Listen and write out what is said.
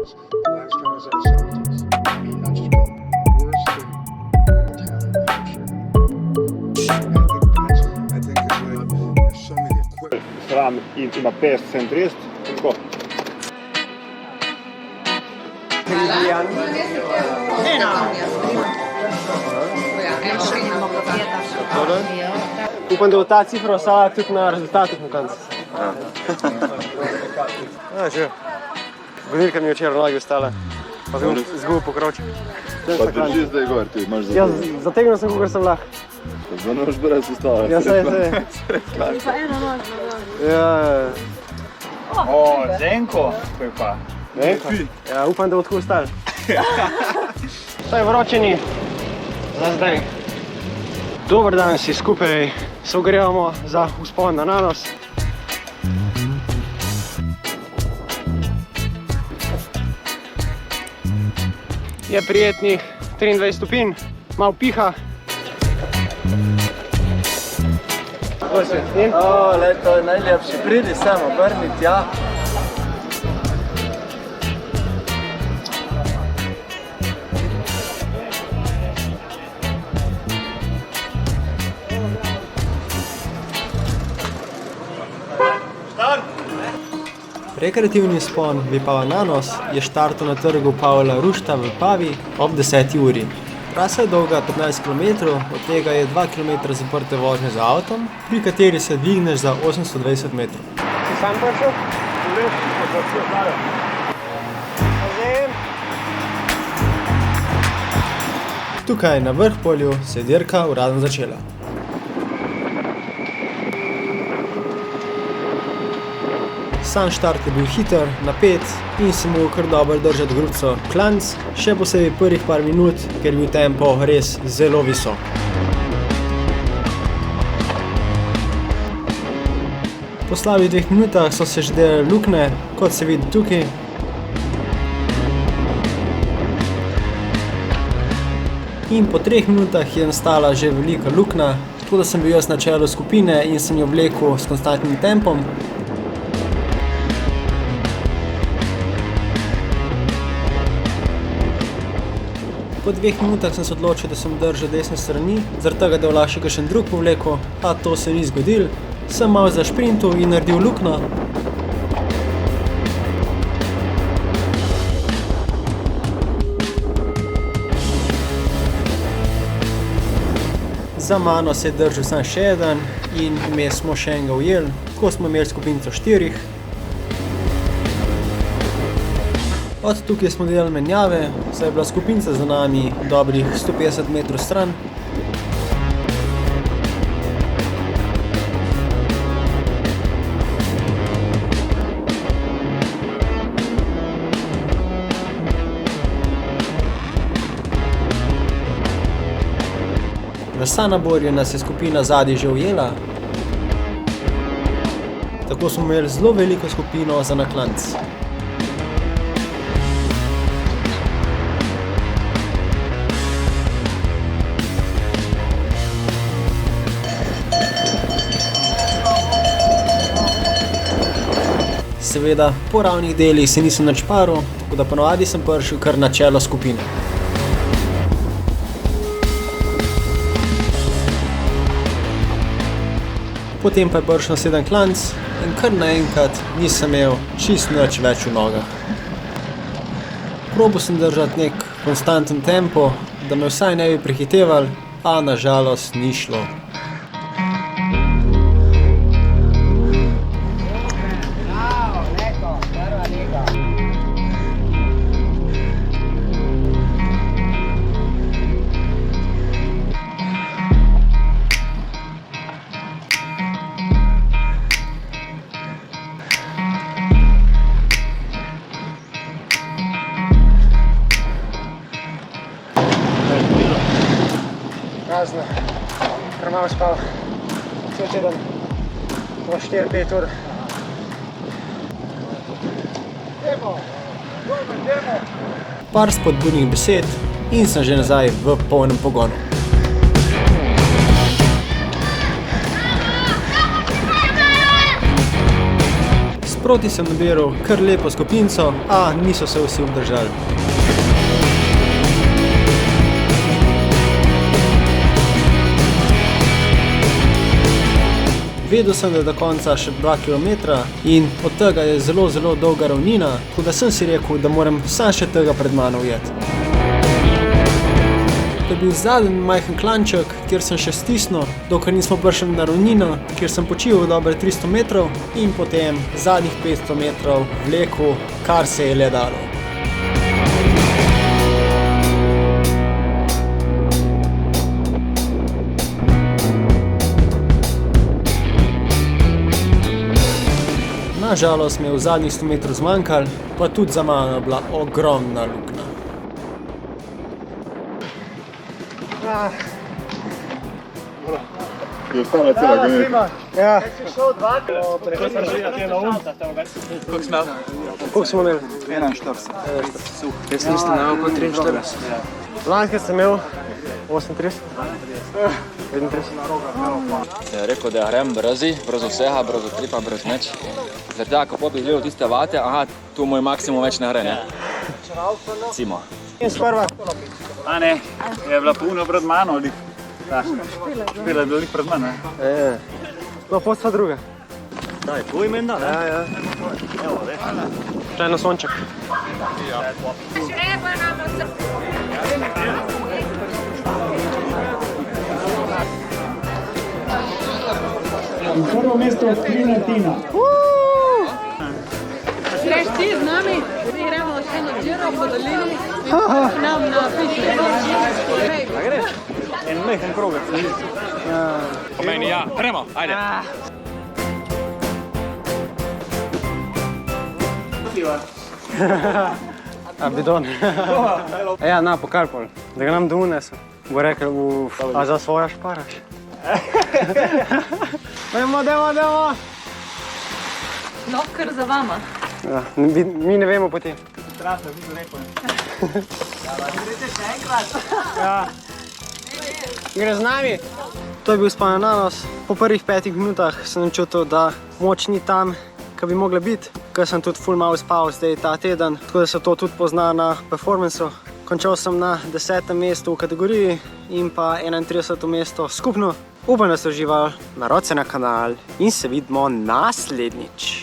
was the last time I was at a scientist. I mean, not just worse than town in Hampshire. I think there's so many equipment. Sram ima 50 cm, tako. Upam, da bo ta cifra ostala tudi na rezultatih na koncu. Že. Gonilka mi je včeraj nogi ostala, pa sem izgubil pokroček. Pa drži zdaj gor, ti imaš za... Ja, zategnil sem, kakor sem lahko. Zdaj ne moš brez ustaviti. Ja, sej. Pa eno nož na nož. Ja. O, Zenko, kaj pa? Ja, upam, da bo tako ostalo. Saj vročeni za zdaj. Dober dan, vsi skupaj se ogrevamo za vzpon na Nanos. Je prijetnih 23 stopinj, malo piha. Kako si? In? To je najlepši, pridi sem obrniti, ja. Rekreativni vzpon Vipava Nanos je štartal na trgu Pavla Rušta v Vipavi ob 10. uri. Trasa je dolga 15 km, od tega je 2 km zaprte vožnje z avtom, pri kateri se dvigneš za 820 metrov. Si sam prišel? Tukaj na Vrhpolju se je dirka uradno začela. Sam štart je bil hiter, napet in se mogel kar dobro držati grupco klanc, še posebej prvih par minut, ker je bil tempo res zelo visok. Po slabih 2 minutah so se že delale luknje, kot se vidi tukaj. In po 3 minutah je nastala že velika luknja, tako da sem bil jaz na čelu skupine in sem jo vlekel s konstantnim tempom. Po 2 minutah sem se odločil, da sem držal desne strani, zaradi tega, da je lahko še kakšen drug povlekel, a to se ni zgodilo. Sem malo zašprintal in naredil luknjo. Za mano se je držal sam še eden in vmes smo še enega ujeli, ko smo imeli skupinico 4. Od tukaj smo delali menjave, saj je bila skupinca za nami dobrih 150 metrov stran. V Sanaborju nas je skupina zadnji že ujela, tako smo imeli zelo veliko skupino za na klanc. Seveda, po ravnih delih se nisem nič paril, tako da ponovadi sem prišel kar na čelo skupine. Potem pa je prišel naslednji klanc in kar naenkrat nisem imel čist nič več v nogah. Probal sem držati nek konstanten tempo, da me vsaj ne bi prehiteval, a na žalost ni šlo. Razno, ker malo spal, cel teden, po 4-5 ur. Par spodbudnih besed in sem že nazaj v polnem pogonu. Sproti sem nabiral kar lepo skupinco, a niso se vsi obdržali. Vedel sem, da je do konca še 2 km in od tega je zelo dolga ravnina, tako da sem si rekel, da moram sam še tega pred mano ujeti. To je bil zadnji majhen klanček, kjer sem še stisnil, dokler nismo prišli na ravnino, kjer sem počival dobre 300 metrov in potem zadnjih 500 metrov vlekel, kar se je le dalo. Nažalost mi je v zadnjih 100 metrov zmanjkalo, pa tudi za mano je bila ogromna luknja. Je ostala cela ganeta. Ja. Koliko smo imeli? 41. Jaz nisem imel kot 43. Lanskaj sem imel 38. 35. Je rekel, da grem brez vsega, brez utripa, brez nič. Zaradi tega, ko bi gledal tiste vate, aha, tu moj maksimum več ne gre, ne? Recimo. In sprva. A ne, je bila puno pred mano, ali? Špila je bila lik pred mano, ne? No, pot sva druga. Daj, tvoj imen da, ne? Ja. Še eno sonček. Prvo mesto Klina Tina. Greš ti z nami, mi gremo še na Giro po dolini, nam na pišle. A greš? En mehen krogec. Pomeni ja, gremo, ajde. A bidon. Ja, na, pokal pol. Da ga nam donesem. Bo rekel, a za svoja šparaš. Dajmo. No, kar za vama. Ja, mi ne vemo poti. Trasa, vi lepo. Gre z nami. To je bil Spanje na nos. Po prvih 5 minutah sem čutil, da moč ni tam, kar bi mogla biti. Ker sem tudi ful malo spal zdaj ta teden, tako da se to tudi pozna na performancu. Končal sem na 10. mestu v kategoriji in pa 31. mesto skupno. Upam, da ste uživali, naročite na kanal in se vidimo naslednjič.